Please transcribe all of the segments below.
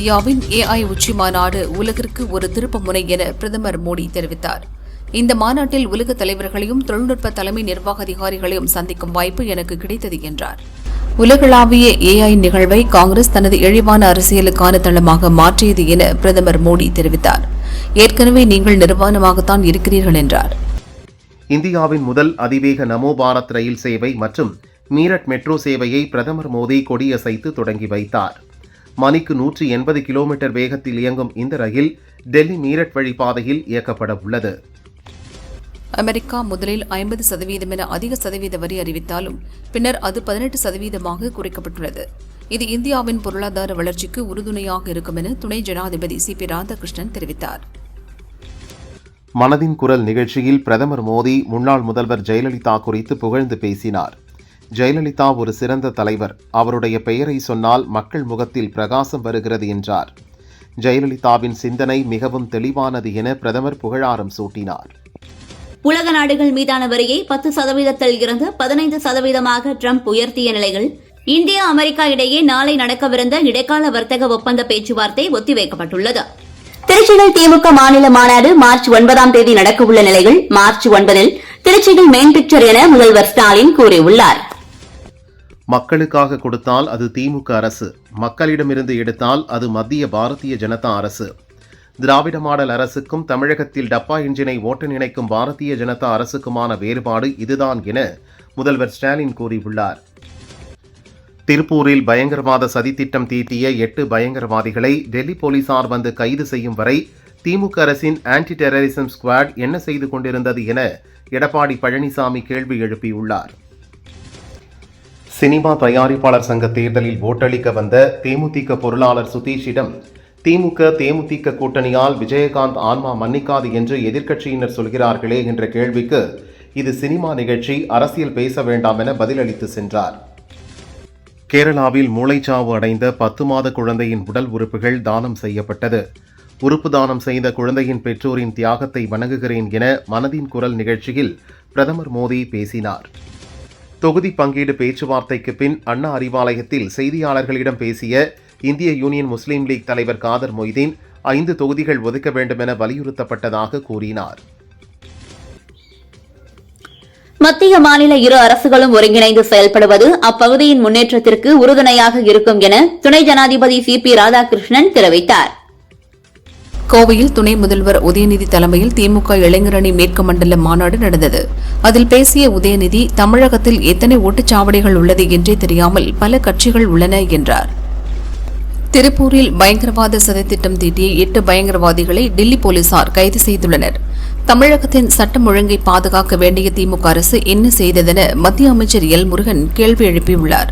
இந்தியாவின் AI உச்சி மாநாடு உலகிற்கு ஒரு திருப்புமுனை என பிரதமர் மோடி தெரிவித்தார். இந்த மாநாட்டில் உலக தலைவர்களையும் தொழில்நுட்ப தலைமை நிர்வாக அதிகாரிகளையும் சந்திக்கும் வாய்ப்பு எனக்கு கிடைத்தது என்றார். உலகளாவிய AI நிகழ்வை காங்கிரஸ் தனது இழிவான அரசியலுக்கான தளமாக மாற்றியது என பிரதமர் மோடி தெரிவித்தார். ஏற்கனவே நீங்கள் நிர்வாணமாகத்தான் இருக்கிறீர்கள் என்றார். இந்தியாவின் முதல் அதிவேக நமோ பாரத் ரயில் சேவை மற்றும் மீரட் மெட்ரோ சேவையை பிரதமர் மோடி கொடியசைத்து தொடங்கி வைத்தார். மணிக்கு 180 கிலோமீட்டர் வேகத்தில் இயங்கும் இந்த ரயில் டெல்லி மீரட் வழிப்பாதையில் இயக்கப்பட உள்ளது. அமெரிக்கா முதலில் 50% என அதிக சதவீத வரி அறிவித்தாலும் பின்னர் அது 18% குறைக்கப்பட்டுள்ளது. இது இந்தியாவின் பொருளாதார வளர்ச்சிக்கு உறுதுணையாக இருக்கும் என துணை ஜனாதிபதி CP ராதாகிருஷ்ணன் தெரிவித்தார். மனதின் குரல் நிகழ்ச்சியில் பிரதமர் மோடி முன்னாள் முதல்வர் ஜெயலலிதா குறித்து புகழ்ந்து பேசினார். ஜெயலலிதா ஒரு சிறந்த தலைவர், அவருடைய பெயரை சொன்னால் மக்கள் முகத்தில் பிரகாசம் வருகிறது என்றார். ஜெயலலிதாவின் சிந்தனை மிகவும் தெளிவானது என பிரதமர் புகழாரம் சூட்டினார். உலக நாடுகள் மீதான வரியை 10% இருந்து 15% ட்ரம்ப் உயர்த்திய நிலையில் இந்தியா அமெரிக்கா இடையே நாளை நடக்கவிருந்த இடைக்கால வர்த்தக ஒப்பந்த பேச்சுவார்த்தை ஒத்திவைக்கப்பட்டுள்ளது. திருச்சியில் திமுக மாநில மாநாடு மார்ச் 9 நடக்கவுள்ள நிலையில் மார்ச் 9 திருச்சியில் மெயின் பிக்சர் என முதல்வர் ஸ்டாலின் கூறியுள்ளார். மக்களுக்காக கொடுத்தால் அது திமுக அரசு, மக்களிடமிருந்து எடுத்தால் அது மத்திய பாரதிய ஜனதா அரசு. திராவிட மாடல் அரசுக்கும் தமிழகத்தில் டப்பா இன்ஜினை ஓட்ட நினைக்கும் பாரதிய ஜனதா அரசுக்குமான வேறுபாடு இதுதான் என முதல்வர் ஸ்டாலின் கூறியுள்ளார். திருப்பூரில் பயங்கரவாத சதித்திட்டம் தீட்டிய 8 பயங்கரவாதிகளை டெல்லி போலீசார் வந்து கைது செய்யும் வரை திமுக அரசின் ஆன்டி டெரரிசம் ஸ்குவாட் என்ன செய்து கொண்டிருந்தது என எடப்பாடி பழனிசாமி கேள்வி எழுப்பியுள்ளார். சினிமா தயாரிப்பாளர் சங்க தேர்தலில் ஓட்டளிக்க வந்த தேமுதிக பொருளாளர் சுதீஷிடம் தேமுதிக கூட்டணியால் விஜயகாந்த் ஆன்மா மன்னிக்காது என்று எதிர்க்கட்சியினர் சொல்கிறார்களே என்ற கேள்விக்கு இது சினிமா நிகழ்ச்சி, அரசியல் பேச வேண்டாம் என பதிலளித்து சென்றார். கேரளாவில் மூளைச்சாவு அடைந்த 10 மாத குழந்தையின் உடல் உறுப்புகள் தானம் செய்யப்பட்டது. உறுப்பு தானம் செய்த குழந்தையின் பெற்றோரின் தியாகத்தை வணங்குகிறேன் என மனதின் குரல் நிகழ்ச்சியில் பிரதமர் மோடி பேசினார். தொகுதி பங்கீடு பேச்சுவார்த்தைக்கு பின் அண்ணா அறிவாலயத்தில் செய்தியாளர்களிடம் பேசிய இந்திய யூனியன் முஸ்லீம் லீக் தலைவர் காதர் மொய்தீன் 5 தொகுதிகள் ஒதுக்க வேண்டும் என வலியுறுத்தப்பட்டதாக கூறினார். மத்திய மாநில இரு அரசுகளும் ஒருங்கிணைந்து செயல்படுவது அப்பகுதியின் முன்னேற்றத்திற்கு உறுதுணையாக இருக்கும் என துணை ஜனாதிபதி CP ராதாகிருஷ்ணன் தெரிவித்தார். கோவையில் துணை முதல்வர் உதயநிதி தலைமையில் திமுக இளைஞரணி மேற்கு மண்டல மாநாடு நடந்தது. அதில் பேசிய உதயநிதி, தமிழகத்தில் எத்தனை ஓட்டுச்சாவடிகள் உள்ளது என்றே தெரியாமல் பல கட்சிகள் உள்ளன என்றார். திருப்பூரில் பயங்கரவாத சதித்திட்டம் தீட்டிய 8 பயங்கரவாதிகளை டெல்லி போலீசார் கைது செய்துள்ளனர். தமிழகத்தின் சட்டம் ஒழுங்கை பாதுகாக்க வேண்டிய திமுக அரசு என்ன செய்ததென மத்திய அமைச்சர் எல் முருகன் கேள்வி எழுப்பியுள்ளார்.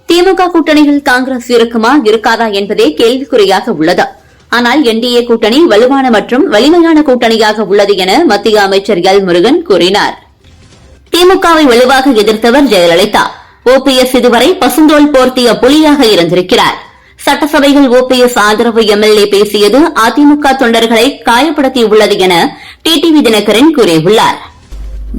திமுக கூட்டணியில் காங்கிரஸ் இருக்குமா இருக்காதா என்பதே கேள்விக்குறியாக உள்ளது. ஆனால் NDA கூட்டணி வலுவான மற்றும் வலிமையான கூட்டணியாக உள்ளது என மத்திய அமைச்சர் எல் முருகன் கூறினார். திமுகவை வலுவாக எதிர்த்தவர் ஜெயலலிதா. OPS இதுவரை பசுந்தோல் போர்த்திய புலியாக இருந்திருக்கிறார். சட்டசபையில் OPS ஆதரவு MLA பேசியது அதிமுக தொண்டர்களை காயப்படுத்தியுள்ளது என டிடிவி தினகரன் கூறியுள்ளார்.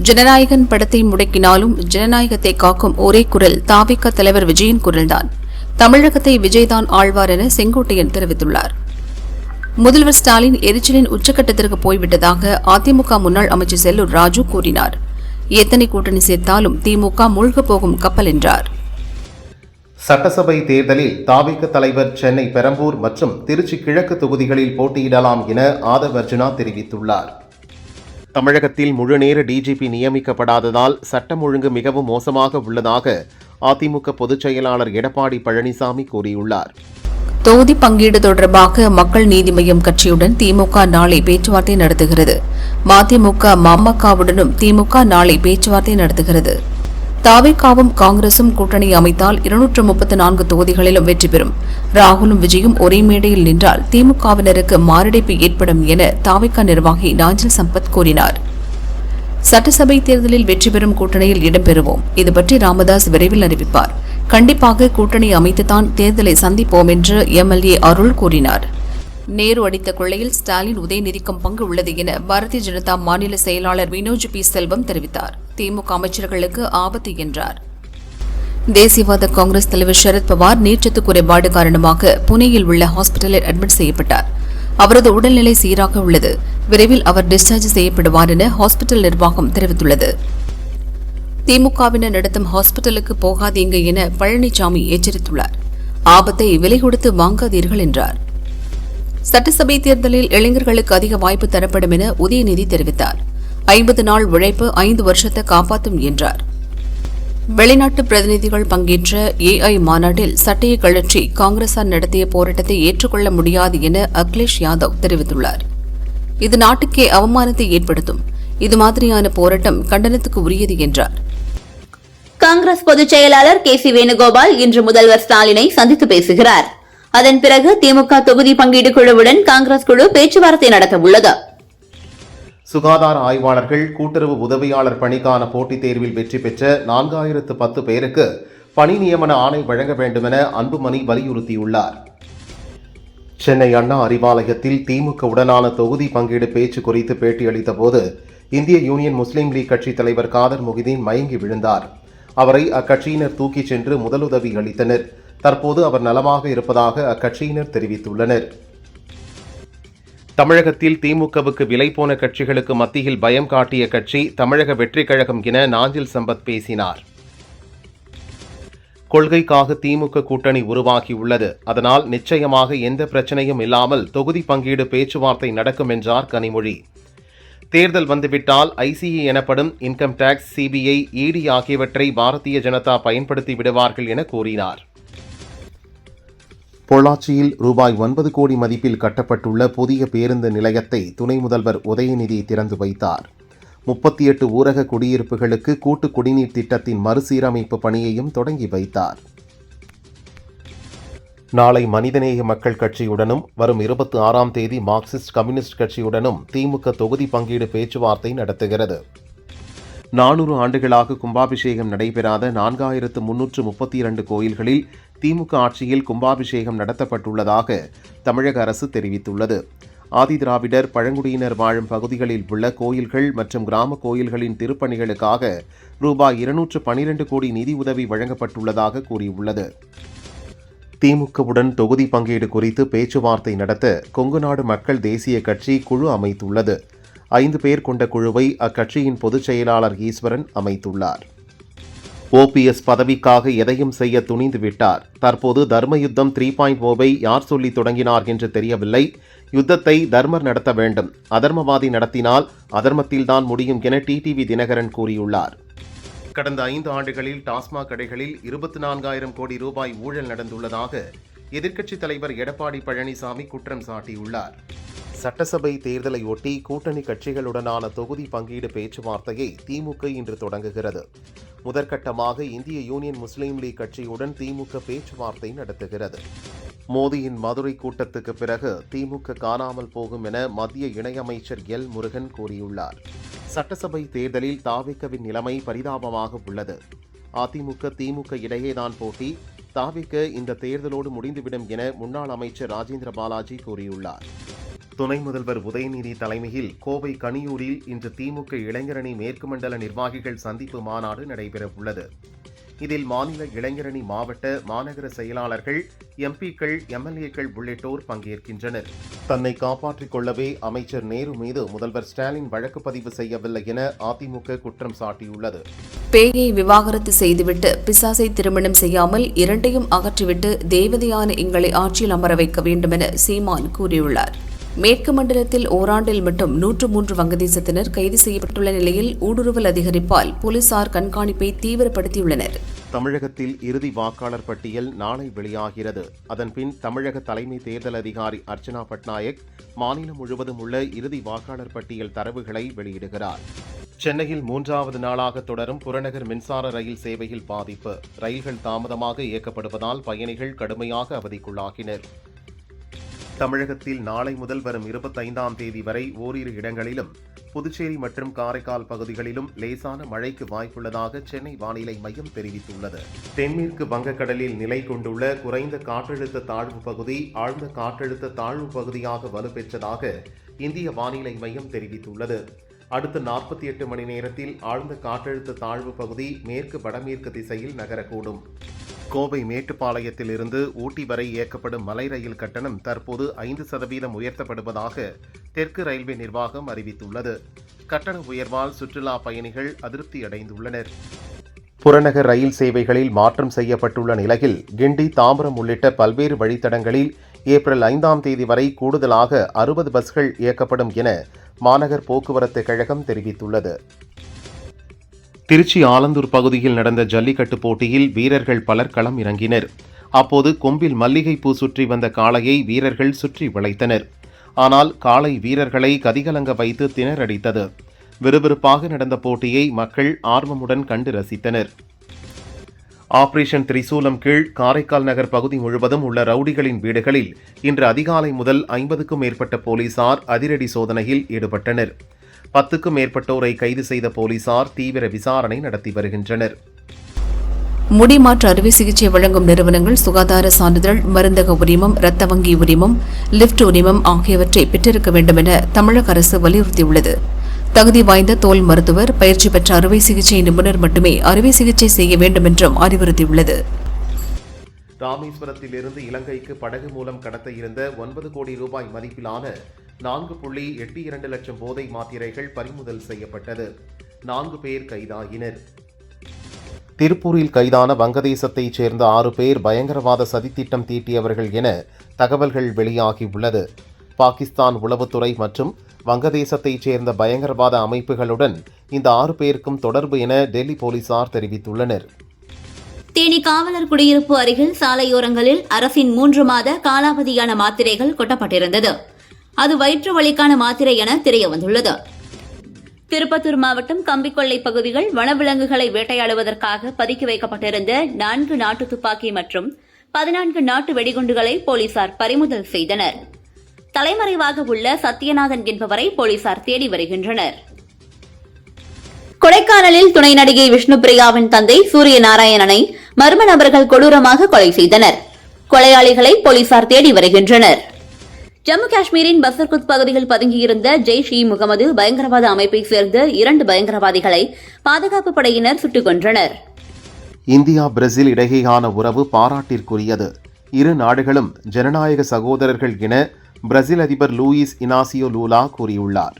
ஜனநாயகன் படத்தை முடக்கினாலும் ஜனநாயகத்தை காக்கும் ஒரே குரல் தாவிக தலைவர் விஜயின் குரல்தான். தமிழகத்தை விஜய்தான் ஆழ்வார் என செங்கோட்டையன் தெரிவித்துள்ளார். முதல்வர் ஸ்டாலின் எரிச்சலின் உச்சக்கட்டத்திற்கு போய்விட்டதாக அதிமுக முன்னாள் அமைச்சர் செல்லூர் ராஜு கூறினார். எத்தனை கூட்டணி சேர்த்தாலும் திமுக மூழ்கப் போகும் கப்பல் என்றார். சட்டசபை தேர்தலில் தாவிக தலைவர் சென்னை பெரம்பூர் மற்றும் திருச்சி கிழக்கு தொகுதிகளில் போட்டியிடலாம் என ஆதவ் அர்ஜுனா தெரிவித்துள்ளார். தமிழகத்தில் முழுநேர டிஜிபி நியமிக்கப்படாததால் சட்டம் ஒழுங்கு மிகவும் மோசமாக உள்ளதாக அதிமுக பொதுச் செயலாளர் எடப்பாடி பழனிசாமி கூறியுள்ளார். தொகுதி பங்கீடு தொடர்பாக மக்கள் நீதி மய்யம் கட்சியுடன் திமுக நாளை பேச்சுவார்த்தை நடத்துகிறது. மதிமுக பாமகவுடனும் திமுக நாளை பேச்சுவார்த்தை நடத்துகிறது. தாவேகாவும் காங்கிரசும் கூட்டணி அமைத்தால் 234 தொகுதிகளிலும் வெற்றி பெறும். ராகுலும் விஜயும் ஒரே மேடையில் நின்றால் திமுகவினருக்கு மாரடைப்பு ஏற்படும் என தாவேகா நிர்வாகி நாஞ்சில் சம்பத் கூறினார். சட்டசபை தேர்தலில் வெற்றி பெறும் கூட்டணியில் இடம்பெறுவோம். இதுபற்றி ராமதாஸ் விரைவில் அறிவிப்பார். கண்டிப்பாக கூட்டணி அமைத்துத்தான் தேர்தலை சந்திப்போம் என்று MLA அருள் கூறினார். நேரு அடித்த கொள்ளையில் ஸ்டாலின் உதயநிதிக்கும் பங்கு உள்ளது என பாரதிய ஜனதா மாநில செயலாளர் வினோஜ் பி செல்வம் தெரிவித்தார். திமுக அமைச்சர்களுக்கு ஆபத்து என்றார். தேசியவாத காங்கிரஸ் தலைவர் சரத் பவார் நீர்ச்சத்து குறைபாடு காரணமாக புனேயில் உள்ள ஹாஸ்பிட்டலில் அட்மிட் செய்யப்பட்டார். அவரது உடல்நிலை சீராக உள்ளது. விரைவில் அவர் டிஸ்சார்ஜ் செய்யப்படுவார் என ஹாஸ்பிட்டல் நிர்வாகம் தெரிவித்துள்ளது. திமுகவினர் நடத்தும் ஹாஸ்பிட்டலுக்கு போகாதீங்க என பழனிசாமி எச்சரித்துள்ளார். ஆபத்தை விலை கொடுத்து வாங்காதீர்கள் என்றார். சட்டசபை தேர்தலில் இளைஞர்களுக்கு அதிக வாய்ப்பு தரப்படும் என உதயநிதி தெரிவித்தார். 50 நாள் உழைப்பு 5 வருஷத்தை காப்பாற்றும் என்றார். வெளிநாட்டு பிரதிநிதிகள் பங்கேற்ற ஏஐ மாநாட்டில் சட்டையை கழற்றி காங்கிரசார் நடத்திய போராட்டத்தை ஏற்றுக்கொள்ள முடியாது என அகிலேஷ் யாதவ் தெரிவித்துள்ளார். இது நாட்டுக்கே அவமானத்தை ஏற்படுத்தும். இது மாதிரியான போராட்டம் கண்டனத்துக்கு உரியது என்றார். காங்கிரஸ் பொதுச் செயலாளர் கே.சி. வேணுகோபால் இன்று முதல்வர் ஸ்டாலினை சந்தித்து பேசுகிறார். அதன் பிறகு திமுக தொகுதி பங்கீடு குழுவுடன் காங்கிரஸ் குழு பேச்சுவார்த்தை நடத்த உள்ளது. சுகாதார ஆய்வாளர்கள் கூட்டுறவு உதவியாளர் பணிக்கான போட்டித் தேர்வில் வெற்றி பெற்ற 4010 பேருக்கு பணி நியமன ஆணை வழங்க வேண்டுமென அன்புமணி வலியுறுத்தியுள்ளார். சென்னை அண்ணா அறிவாலயத்தில் திமுக உடனான தொகுதி பங்கீடு பேச்சு குறித்து பேட்டியளித்த போது இந்திய யூனியன் முஸ்லீம் லீக் கட்சித் தலைவர் காதர் மொஹிதீன் மயங்கி விழுந்தார். அவரை அக்கட்சியினர் தூக்கிச் சென்று முதலுதவி அளித்தனர். தற்போது அவர் நலமாக இருப்பதாக அக்கட்சியினர் தெரிவித்துள்ளனர். தமிழகத்தில் திமுகவுக்கு விலை போன கட்சிகளுக்கு மத்தியில் பயம் காட்டிய கட்சி தமிழக வெற்றிக் கழகம் என நாஞ்சில் சம்பத் பேசினார். கொள்கைக்காக திமுக கூட்டணி உருவாகியுள்ளது. அதனால் நிச்சயமாக எந்த பிரச்சனையும் இல்லாமல் தொகுதி பங்கீடு பேச்சுவார்த்தை நடக்கும் என்றார் கனிமொழி. தேர்தல் வந்துவிட்டால் ஐசிஏ எனப்படும் இன்கம் டாக்ஸ், சிபிஐ, இடி ஆகியவற்றை பாரதிய ஜனதா பயன்படுத்தி விடுவார்கள் என கூறினார். பொள்ளாச்சியில் ரூபாய் 9 கோடி மதிப்பில் கட்டப்பட்டுள்ள புதிய பேருந்து நிலையத்தை துணை முதல்வர் உதயநிதி திறந்து வைத்தார். 38 ஊரக குடியிருப்புகளுக்கு கூட்டு குடிநீர் திட்டத்தின் மறுசீரமைப்பு பணியையும் தொடங்கி வைத்தார். நாளை மனிதநேய மக்கள் கட்சியுடனும் வரும் 26ஆம் தேதி மார்க்சிஸ்ட் கம்யூனிஸ்ட் கட்சியுடனும் திமுக தொகுதி பங்கீடு பேச்சுவார்த்தை நடத்துகிறது. 400 ஆண்டுகளாக கும்பாபிஷேகம் நடைபெறாத 4332 கோயில்களில் திமுக ஆட்சியில் கும்பாபிஷேகம் நடத்தப்பட்டுள்ளதாக தமிழக அரசு தெரிவித்துள்ளது. ஆதிதிராவிடர் பழங்குடியினர் வாழும் பகுதிகளில் உள்ள கோயில்கள் மற்றும் கிராம கோயில்களின் திருப்பணிகளுக்காக ரூபாய் 212 கோடி நிதி உதவி வழங்கப்பட்டுள்ளதாக கூறியுள்ளது. திமுகவுடன் தொகுதி பங்கீடு குறித்து பேச்சுவார்த்தை நடத்த கொங்குநாடு மக்கள் தேசிய கட்சி குழு அமைத்துள்ளது. 5 பேர் கொண்ட குழுவை அக்கட்சியின் பொதுச் செயலாளர் ஈஸ்வரன் அமைத்துள்ளார். ஓபிஎஸ் பதவிக்காக எதையும் செய்ய துணிந்து விட்டார். தற்போது தர்ம யுத்தம் 3.0 யார் சொல்லி தொடங்கினார் என்று தெரியவில்லை. யுத்தத்தை தர்மர் நடத்த வேண்டும். அதர்மவாதி நடத்தினால் அதர்மத்தில்தான் முடியும் என டிடிவி தினகரன் கூறியுள்ளார். கடந்த 5 ஆண்டுகளில் டாஸ்மாக் கடைகளில் 24,000 கோடி ரூபாய் ஊழல் நடந்துள்ளதாக எதிர்க்கட்சித் தலைவர் எடப்பாடி பழனிசாமி குற்றம் சாட்டியுள்ளார். சட்டசபை தேர்தலை ஒட்டி கூட்டணி கட்சிகளுடனான தொகுதி பங்கீடு பேச்சுவார்த்தையை திமுக இன்று தொடங்குகிறது. முதற்கட்டமாக இந்திய யூனியன் முஸ்லீம் லீக் கட்சியுடன் திமுக பேச்சுவார்த்தை நடத்துகிறது. மோடியின் மதுரை கூட்டத்துக்கு பிறகு திமுக காணாமல் போகும் என மத்திய இணையமைச்சர் எல் முருகன் கூறியுள்ளார். சட்டசபை தேர்தலில் தாவேகவின் நிலைமை பரிதாபமாக உள்ளது. அதிமுக திமுக இடையேதான் போட்டி. தாவேக இந்த தேர்தலோடு முடிந்துவிடும் என முன்னாள் அமைச்சர் ராஜேந்திர பாலாஜி கூறியுள்ளார். துணை முதல்வர் உதயநிதி தலைமையில் கோவை கனியூரில் இன்று திமுக இளைஞரணி மேற்கு மண்டல நிர்வாகிகள் சந்திப்பு மாநாடு நடைபெறவுள்ளது. இதில் மாநில இளைஞரணி மாவட்ட, மாநகர செயலாளர்கள், எம்பிக்கள், எம்எல்ஏக்கள் உள்ளிட்டோர் பங்கேற்கின்றனர். தன்னை காப்பாற்றிக் கொள்ளவே அமைச்சர் நேரு மீது முதல்வர் ஸ்டாலின் வழக்கு பதிவு செய்யவில்லை என அதிமுக குற்றம் சாட்டியுள்ளது. பேயை விவாகரத்து செய்துவிட்டு பிசாசை திருமணம் செய்யாமல் இரண்டையும் அகற்றிவிட்டு தேவதையான எங்களை ஆட்சியில் அமர வைக்க வேண்டும் என சீமான் கூறியுள்ளார். மேற்கு மண்டலத்தில் ஓராண்டில் மட்டும் 103 வங்கதேசத்தினர் கைது செய்யப்பட்டுள்ள நிலையில் ஊடுருவல் அதிகரிப்பால் போலீசார் கண்காணிப்பை தீவிரப்படுத்தியுள்ளனர். தமிழகத்தில் இறுதி வாக்காளர் பட்டியல் நாளை வெளியாகிறது. அதன்பின் தமிழக தலைமை தேர்தல் அதிகாரி அர்ச்சனா பட்நாயக் மாநிலம் முழுவதும் உள்ள இறுதி வாக்காளர் பட்டியல் தரவுகளை வெளியிடுகிறார். சென்னையில் 3வது நாளாக தொடரும் புறநகர் மின்சார ரயில் சேவையில் பாதிப்பு. ரயில்கள் தாமதமாக இயக்கப்படுவதால் பயணிகள் கடுமையாக அவதிக்குள்ளாகினர். தமிழகத்தில் நாளை முதல் வரும் 25ஆம் தேதி வரை ஓரிரு இடங்களிலும், புதுச்சேரி மற்றும் காரைக்கால் பகுதிகளிலும் லேசான மழைக்கு வாய்ப்புள்ளதாக சென்னை வானிலை மையம் தெரிவித்துள்ளது. தென்மேற்கு வங்கக்கடலில் நிலை கொண்டுள்ள குறைந்த காற்றழுத்த தாழ்வு பகுதி ஆழ்ந்த காற்றழுத்த தாழ்வு பகுதியாக வலுப்பெற்றதாக இந்திய வானிலை மையம் தெரிவித்துள்ளது. அடுத்த 48 மணி நேரத்தில் ஆழ்ந்த காற்றழுத்த தாழ்வு பகுதி மேற்கு வடமேற்கு திசையில் நகரக்கூடும். கோவை மேட்டுப்பாளையத்தில் இருந்து ஊட்டி வரை இயக்கப்படும் மலை ரயில் கட்டணம் தற்போது 5% உயர்த்தப்படுவதாக தெற்கு ரயில்வே நிர்வாகம் அறிவித்துள்ளது. கட்டண உயர்வால் சுற்றுலா பயணிகள் அதிருப்தி அடைந்துள்ளனர். புறநகர் ரயில் சேவைகளில் மாற்றம் செய்யப்பட்டுள்ள நிலையில் கிண்டி, தாம்பரம் உள்ளிட்ட பல்வேறு வழித்தடங்களில் ஏப்ரல் 5ஆம் தேதி வரை கூடுதலாக 60 பஸ்கள் இயக்கப்படும் என மாநகர் போக்குவரத்து கழகம் தெரிவித்துள்ளது. திருச்சி ஆலந்தூர் பகுதியில் நடந்த ஜல்லிக்கட்டு போட்டியில் வீரர்கள் பலர் களம் இறங்கினர். அப்போது கொம்பில் மல்லிகைப்பூ சுற்றி வந்த காளையை வீரர்கள் சுற்றி வளைத்தனர். ஆனால் காளை வீரர்களை கதிகலங்க வைத்து திணறடித்தது. விறுவிறுப்பாக நடந்த போட்டியை மக்கள் ஆர்வமுடன் கண்டு ரசித்தனர். ஆபரேஷன் திரிசூலம் கீழ் காரைக்கால் நகர் பகுதி முழுவதும் உள்ள ரவுடிகளின் வீடுகளில் இன்று அதிகாலை முதல் 50க்கும் மேற்பட்ட போலீசார் அதிரடி சோதனையில் ஈடுபட்டனர். 10க்கும் மேற்பட்டோரை கைது செய்த போலீசார் தீவிர விசாரணை நடத்தி வருகின்றனர். முடிமாற்று அறுவை சிகிச்சை வழங்கும் நிறுவனங்கள் சுகாதார சான்றிதழ், மருந்தக உரிமம், இரத்த வங்கி உரிமம், லிப்ட் உரிமம் ஆகியவற்றை பெற்றிருக்க வேண்டும் என தமிழக அரசு வலியுறுத்தியுள்ளது. தகுதி வாய்ந்த தோல் மருத்துவர், பயிற்சி பெற்ற அறுவை சிகிச்சை நிபுணர் மட்டுமே அறுவை சிகிச்சை செய்ய வேண்டும் என்றும் அறிவுறுத்தியுள்ளது. ராமேஸ்வரத்திலிருந்து இலங்கைக்கு படகு மூலம் கடத்த இருந்த 9 கோடி ரூபாய் மதிப்பிலான 4.82 லட்சம் போதை மாத்திரைகள் பறிமுதல் செய்யப்பட்டது. 4 பேர் கைதாகினர். திருப்பூரில் கைதான வங்கதேசத்தைச் சேர்ந்த 6 பேர் பயங்கரவாத சதித்திட்டம் தீட்டியவர்கள் என தகவல்கள் வெளியாகியுள்ளது. பாகிஸ்தான் உளவுத்துறை மற்றும் வங்கதேசத்தைச் சேர்ந்த பயங்கரவாத அமைப்புகளுடன் இந்த 6 பேருக்கும் தொடர்பு என டெல்லி போலீசார் தெரிவித்துள்ளனர். தேனி காவலர் குடியிருப்பு அருகில் சாலையோரங்களில் அரசின் 3 மாத காலாவதியான மாத்திரைகள் கொட்டப்பட்டிருந்தது. அது வயிற்று வலிக்கான மாத்திரை என தெரியவந்துள்ளது. திருப்பத்தூர் மாவட்டம் கம்பிக்கொள்ளை பகுதிகள் வனவிலங்குகளை வேட்டையாடுவதற்காக பதுக்கி வைக்கப்பட்டிருந்த 4 நாட்டு துப்பாக்கி மற்றும் 14 நாட்டு வெடிகுண்டுகளை போலீசார் பறிமுதல் செய்தனர். தலைமறைவாக உள்ள சத்யநாதன் என்பவரை போலீசார் தேடி வருகின்றனர். கொடைக்கானலில் துணை நடிகை விஷ்ணுபிரியாவின் தந்தை சூரியநாராயணனை மர்ம நபர்கள் கொடூரமாக கொலை செய்தனர். கொலையாளிகளை போலீசார் தேடி வருகின்றனர். ஜம்மு காஷ்மீரின் பசர்குத் பகுதியில் பதுங்கியிருந்த ஜெய்ஷ் இ முகமது பயங்கரவாத அமைப்பைச் சேர்ந்த 2 பயங்கரவாதிகளை பாதுகாப்பு படையினர் சுட்டுக் கொன்றனர். இந்தியா பிரேசில் இடையேயான உறவு பாராட்டிற்குரியது. இரு நாடுகளும் ஜனநாயக சகோதரர்கள் என பிரேசில் அதிபர் லூயிஸ் இனாசியோ லூலா கூறியுள்ளார்.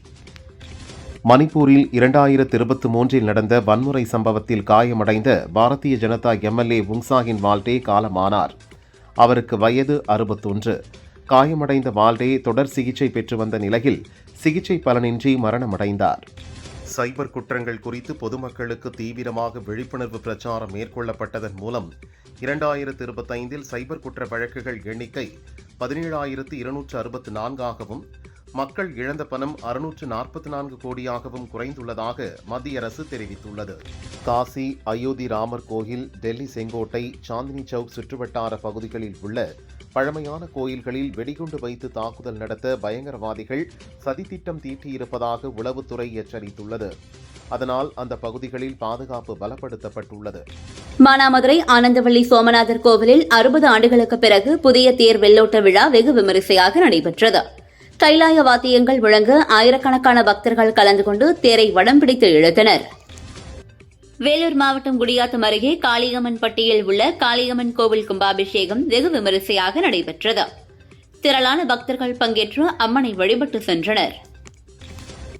மணிப்பூரில் 2023 நடந்த வன்முறை சம்பவத்தில் காயமடைந்த பாரதிய ஜனதா எம்எல்ஏ உங்சாகின் வால்டே காலமானார். அவருக்கு வயது 61. காயமடைந்த வால்டே தொடர் சிகிச்சை பெற்று வந்த நிலையில் சிகிச்சை பலனின்றி மரணமடைந்தார். சைபர் குற்றங்கள் குறித்து பொதுமக்களுக்கு தீவிரமாக விழிப்புணர்வு பிரச்சாரம் மேற்கொள்ளப்பட்டதன் மூலம் 2025 சைபர் குற்ற வழக்குகள் எண்ணிக்கை 17,264ஆகவும் மக்கள் இழந்த பணம் 644 கோடியாகவும் குறைந்துள்ளதாக மத்திய அரசு தெரிவித்துள்ளது. காசி, அயோத்தி ராமர் கோயில், டெல்லி செங்கோட்டை, சாந்தினி சவுக் சுற்றுவட்டார பகுதிகளில் உள்ள பழமையான கோயில்களில் வெடிகுண்டு வைத்து தாக்குதல் நடத்த பயங்கரவாதிகள் சதித்திட்டம் தீட்டியிருப்பதாக உளவுத்துறை எச்சரித்துள்ளது. அதனால் அந்த பகுதிகளில் பாதுகாப்பு பலப்படுத்தப்பட்டுள்ளது. மானாமதுரை ஆனந்தவள்ளி சோமநாதர் கோவிலில் 60 ஆண்டுகளுக்கு பிறகு புதிய தேர் வெள்ளோட்ட விழா வெகு விமரிசையாக நடைபெற்றது. கைலாய வாத்தியங்கள் முழங்க ஆயிரக்கணக்கான பக்தர்கள் கலந்து கொண்டு தேரை வடம் பிடித்து இழுத்தனர். வேலூர் மாவட்டம் குடியாத்தம் அருகே காளியம்மன் பட்டியில் உள்ள காளியம்மன் கோவில் கும்பாபிஷேகம் வெகு விமரிசையாக நடைபெற்றது. திரளான பக்தர்கள் பங்கேற்று அம்மனை வழிபட்டு சென்றனர்.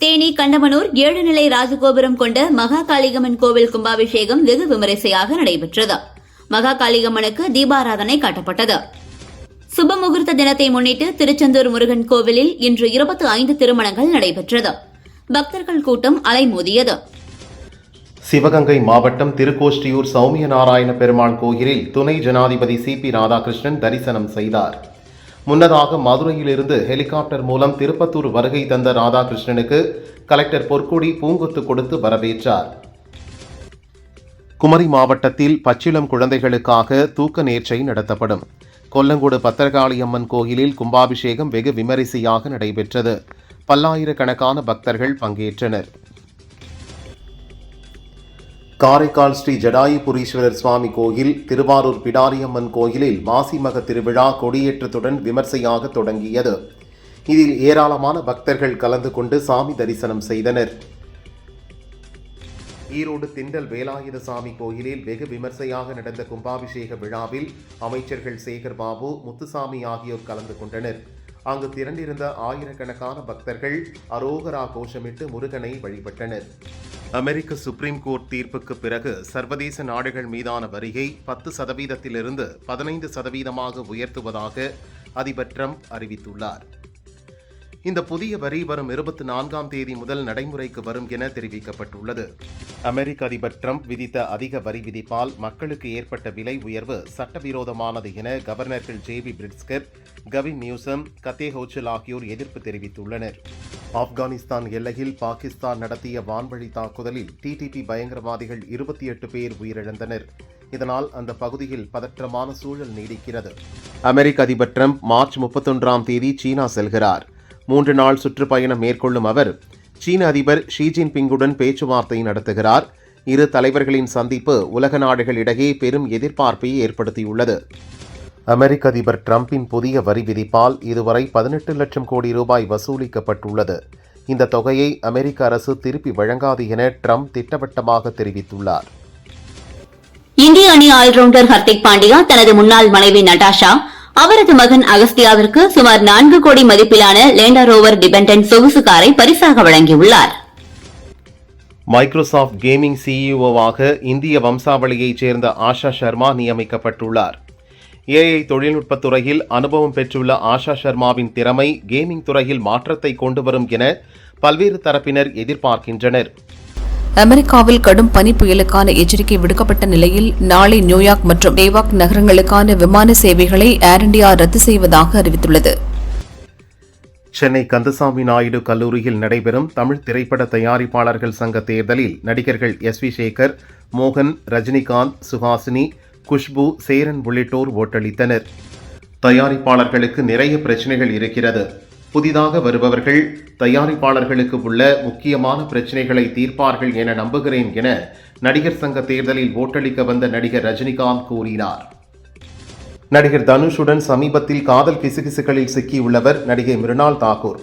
தேனி கண்டமனூர் 7 நிலை ராஜகோபுரம் கொண்ட மகா காளியம்மன் கோவில் கும்பாபிஷேகம் வெகு விமரிசையாக நடைபெற்றது. மகா காளியம்மனுக்கு தீபாராதனை காட்டப்பட்டது. சுபமுகூர்த்த தினத்தை முன்னிட்டு திருச்செந்தூர் முருகன் கோவிலில் இன்று 25 திருமணங்கள் நடைபெற்றது. பக்தர்கள் கூட்டம் அலைமோதியது. சிவகங்கை மாவட்டம் திருக்கோஷ்டியூர் சௌமிய நாராயண பெருமாள் கோயிலில் துணை ஜனாதிபதி சிபி ராதாகிருஷ்ணன் தரிசனம் செய்தார். முன்னதாக மதுரையிலிருந்து ஹெலிகாப்டர் மூலம் திருப்பத்தூர் வருகை தந்த ராதாகிருஷ்ணனுக்கு கலெக்டர் பொற்கொடி பூங்கொத்து கொடுத்து வரவேற்றார். குமரி மாவட்டத்தில் பச்சிளம் குழந்தைகளுக்காக தூக்க நேர்ச்சை நடத்தப்படும். கொல்லங்கோடு பத்திரகாளியம்மன் கோயிலில் கும்பாபிஷேகம் வெகு விமரிசையாக நடைபெற்றது. பல்லாயிரக்கணக்கான பக்தர்கள் பங்கேற்றனர். காரைக்கால் ஸ்ரீ ஜடாயுபுரீஸ்வரர் சுவாமி கோயில், திருவாரூர் பிடாரியம்மன் கோயிலில் மாசிமக திருவிழா கொடியேற்றத்துடன் விமர்சையாக தொடங்கியது. இதில் ஏராளமான பக்தர்கள் கலந்து கொண்டு சாமி தரிசனம் செய்தனர். ஈரோடு திண்டல் வேலாயுதசாமி கோயிலில் வெகு விமர்சையாக நடந்த கும்பாபிஷேக விழாவில் அமைச்சர்கள் சேகர் பாபு, முத்துசாமி ஆகியோர் கலந்து கொண்டனர். அங்கு திரண்டிருந்த ஆயிரக்கணக்கான பக்தர்கள் அரோகரா கோஷமிட்டு முருகனை வழிபட்டனர். அமெரிக்க சுப்ரீம் கோர்ட் தீர்ப்புக்கு பிறகு சர்வதேச நாடுகள் மீதான வரியை 10% 15% உயர்த்துவதாக அதிபர் டிரம்ப் அறிவித்துள்ளார். இந்த புதிய வரி வரும் 24ஆம் தேதி முதல் நடைமுறைக்கு வரும் என தெரிவிக்கப்பட்டுள்ளது. அமெரிக்க அதிபர் டிரம்ப் விதித்த அதிக வரி விதிப்பால் மக்களுக்கு ஏற்பட்ட விலை உயர்வு சட்டவிரோதமானது என கவர்னர்கள் ஜேபி பிரிட்ஸ்கர், கவின் நியூசம், கத்தே ஹோச்சல் ஆகியோர் எதிர்ப்பு தெரிவித்துள்ளனர். ஆப்கானிஸ்தான் எல்லையில் பாகிஸ்தான் நடத்திய வான்வழி தாக்குதலில் டிடிபி பயங்கரவாதிகள் 28 பேர் உயிரிழந்தனர். இதனால் அந்த பகுதியில் பதற்றமான சூழல் நீடிக்கிறது. அமெரிக்க அதிபர் டிரம்ப் மார்ச் 31ஆம் தேதி சீனா செல்கிறார். 3 நாள் சுற்றுப்பயணம் மேற்கொள்ளும் அவர் சீன அதிபர் ஷி ஜின்பிங்குடன் பேச்சுவார்த்தை நடத்துகிறார். இரு தலைவர்களின் சந்திப்பு உலக நாடுகளிடையே பெரும் எதிர்பார்ப்பை ஏற்படுத்தியுள்ளது. அமெரிக்க அதிபர் டிரம்பின் புதிய வரி விதிப்பால் இதுவரை 18 லட்சம் கோடி ரூபாய் வசூலிக்கப்பட்டுள்ளது. இந்த தொகையை அமெரிக்க அரசு திருப்பி வழங்காது என டிரம்ப் திட்டவட்டமாக தெரிவித்துள்ளார். இந்திய அணி ஆல்ரவுண்டர் ஹர்திக் பாண்டியா தனது முன்னாள் மனைவி நடாஷா, அவரது மகன் அகஸ்தியாவிற்கு சுமார் 4 கோடி மதிப்பிலான லேண்டர் ரோவர் டிபெண்டன்ட் சொகுசு காரை பரிசாக வழங்கியுள்ளார். மைக்ரோசாப்ட் கேமிங் சிஇஓவாக இந்திய வம்சாவளியைச் சேர்ந்த ஆஷா சர்மா நியமிக்கப்பட்டுள்ளார். ஏஐ தொழில்நுட்பத் துறையில் அனுபவம் பெற்றுள்ள ஆஷா சர்மாவின் திறமை கேமிங் துறையில் மாற்றத்தை கொண்டுவரும் என பல்வேறு தரப்பினர் எதிர்பார்க்கின்றனர். அமெரிக்காவில் கடும் பனி புயலுக்கான எச்சரிக்கை விடுக்கப்பட்ட நிலையில் நாளை நியூயார்க் மற்றும் நேவாக் நகரங்களுக்கான விமான சேவைகளை ஏர் இண்டியா ரத்து செய்வதாக அறிவித்துள்ளது. சென்னை கந்தசாமி நாயுடு கல்லூரியில் நடைபெறும் தமிழ் திரைப்பட தயாரிப்பாளர்கள் சங்க தேர்தலில் நடிகர்கள் எஸ்.வி. சேகர், மோகன், ரஜினிகாந்த், சுஹாசினி, குஷ்பு, சேரன் உள்ளிட்டோர் ஓட்டளித்தனர். தயாரிப்பாளர்களுக்கு நிறைய பிரச்சனைகள் இருக்கிறது. புதிதாக வருபவர்கள் தயாரிப்பாளர்களுக்கு உள்ள முக்கியமான பிரச்சனைகளை தீர்ப்பார்கள் என நம்புகிறேன் என நடிகர் சங்க தேர்தலில் ஓட்டளிக்க வந்த நடிகர் ரஜினிகாந்த் கூறினார். நடிகர் தனுஷுடன் சமீபத்தில் காதல் கிசுகிசுகளில் சிக்கியுள்ளவர் நடிகை மிருணால் தாக்கூர்.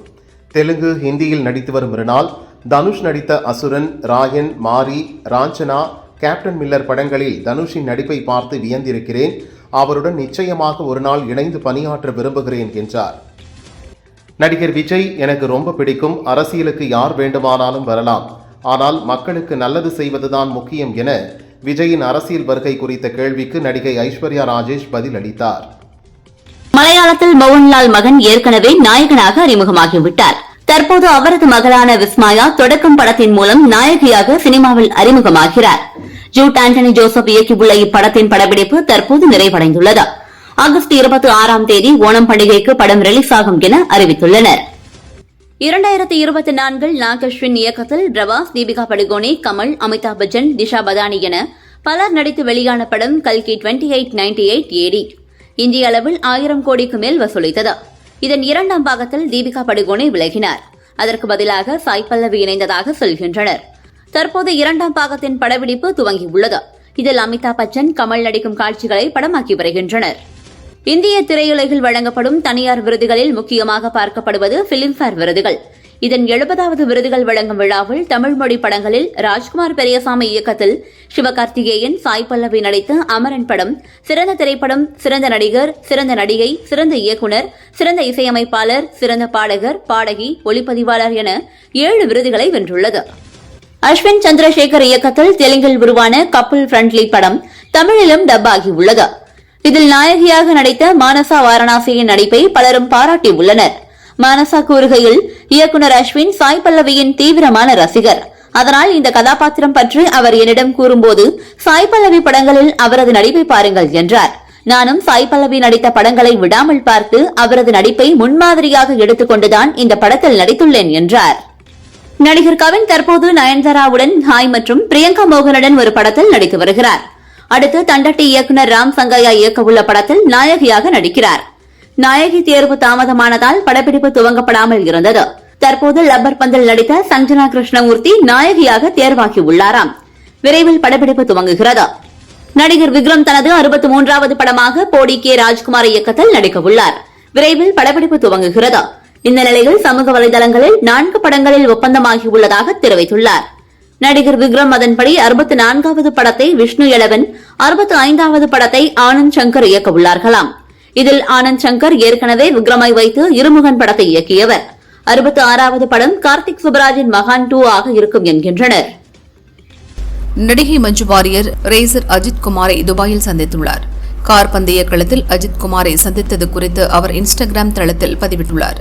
தெலுங்கு, ஹிந்தியில் நடித்து வரும் மிருணால் தனுஷ் நடித்த அசுரன், ராயன், மாரி, ராஞ்சனா, கேப்டன் மில்லர் படங்களில் தனுஷின் நடிப்பை பார்த்து வியந்திருக்கிறேன். அவருடன் நிச்சயமாக ஒரு நாள் இணைந்து பணியாற்ற விரும்புகிறேன் என்றார். நடிகர் விஜய் எனக்கு ரொம்ப பிடிக்கும். அரசியலுக்கு யார் வேண்டுமானாலும் வரலாம், ஆனால் மக்களுக்கு நல்லது செய்வதுதான் முக்கியம் என விஜயின் அரசியல் வருகை குறித்த கேள்விக்கு நடிகை ஐஸ்வர்யா ராஜேஷ் பதில் அளித்தார். மலையாளத்தில் மோகன்லால் மகன் ஏற்கனவே நாயகனாக அறிமுகமாகிவிட்டார். தற்போது அவரது மகளான விஸ்மாயா தொடக்கம் படத்தின் மூலம் நாயகியாக சினிமாவில் அறிமுகமாகிறார். ஜூட் ஆண்டனி ஜோசப் இயக்கியுள்ள இப்படத்தின் படப்பிடிப்பு தற்போது நிறைவடைந்துள்ளது. ஆகஸ்ட் 26ஆம் தேதி ஓணம் பண்டிகைக்கு படம் ரிலீஸ் ஆகும் என அறிவித்துள்ளனர். 2024 நாகஸ்வின் இயக்கத்தில் பிரபாஸ், தீபிகா படுகோனே, கமல், அமிதாப் பச்சன், திஷா பதானி என பலர் நடித்து வெளியான படம் கல்கி 2898 AD இந்திய அளவில் 1000 கோடிக்கு மேல் வசூலித்தது. இதன் 2ஆம் பாகத்தில் தீபிகா படுகோனே விலகினார். அதற்கு பதிலாக சாய் பல்லவி இணைந்ததாக சொல்கின்றனர். தற்போது 2ஆம் பாகத்தின் படப்பிடிப்பு துவங்கியுள்ளது. இதில் அமிதாப் பச்சன், கமல் நடிக்கும் காட்சிகளை படமாக்கி வருகின்றனர். இந்திய திரையுலகில் வழங்கப்படும் தனியார் விருதுகளில் முக்கியமாக பார்க்கப்படுவது பிலிம்பேர் விருதுகள். இதன் 70வது விருதுகள் வழங்கும் விழாவில் தமிழ் மொழி படங்களில் ராஜ்குமார் பெரியசாமி இயக்கத்தில் சிவகார்த்திகேயன், சாய் பல்லவி நடித்த அமரன் படம் சிறந்த திரைப்படம், சிறந்த நடிகர், சிறந்த நடிகை, சிறந்த இயக்குநர், சிறந்த இசையமைப்பாளர், சிறந்த பாடகர், பாடகி, ஒளிப்பதிவாளர் என 7 விருதுகளை வென்றுள்ளது. அஸ்வின் சந்திரசேகர் இயக்கத்தில் தெலுங்கில் உருவான கப்புள் ஃப்ரெண்ட்லி படம் தமிழிலும் டப் ஆகியுள்ளது. இதில் நாயகியாக நடித்த மானசா வாரணாசியின் நடிப்பை பலரும் பாராட்டியுள்ளனர். மானசா கூறுகையில், இயக்குநர் அஸ்வின் சாய் பல்லவியின் தீவிரமான ரசிகர். அதனால் இந்த கதாபாத்திரம் பற்றி அவர் என்னிடம் கூறும்போது சாய் பல்லவி படங்களில் அவரது நடிப்பை பாருங்கள் என்றார். நானும் சாய் பல்லவி நடித்த படங்களை விடாமல் பார்த்து அவரது நடிப்பை முன்மாதிரியாக எடுத்துக்கொண்டுதான் இந்த படத்தில் நடித்துள்ளேன் என்றார். நடிகர் கவின் தற்போது நயன்தாராவுடன் ஹாய் மற்றும் பிரியங்கா மோகனுடன் ஒரு படத்தில் நடித்து வருகிறார். அடுத்து தண்டட்டி இயக்குநர் ராம் சங்கையா இயக்கவுள்ள படத்தில் நாயகியாக நடிக்கிறார். நாயகி தேர்வு தாமதமானதால் படப்பிடிப்பு துவங்கப்படாமல் இருந்தது. தற்போது லப்பர் பந்தில் நடித்த சஞ்சனா கிருஷ்ணமூர்த்தி நாயகியாக தேர்வாகியுள்ளாராம். விரைவில் படப்பிடிப்பு துவங்குகிறது. நடிகர் விக்ரம் தனது 63வது படமாக போடி கே ராஜ்குமார் இயக்கத்தில் நடிக்கவுள்ளார். விரைவில் படப்பிடிப்பு துவங்குகிறது. இந்த நிலையில் சமூக வலைதளங்களில் 4 படங்களில் ஒப்பந்தமாகியுள்ளதாக தெரிவித்துள்ளார். நடிகர் விக்ரம் அதன்படி 64வது படத்தை விஷ்ணு எலவன், 65வது படத்தை ஆனந்த் சங்கர் இயக்க உள்ளார்களாம். இதில் ஆனந்த் சங்கர் ஏற்கனவே விக்ரமை வைத்து இருமுகன் படத்தை இயக்கியவர். 66வது படம் கார்த்திக் சுப்ராஜின் மகான் 2 ஆக இருக்கும் என்கின்றனர். நடிகை மஞ்சு வாரியர் ரேசர் அஜித் குமாரை துபாயில் சந்தித்துள்ளார். கார் பந்தய களத்தில் அஜித் குமாரை சந்தித்தது குறித்து அவர் இன்ஸ்டாகிராம் தளத்தில் பதிவிட்டுள்ளார்.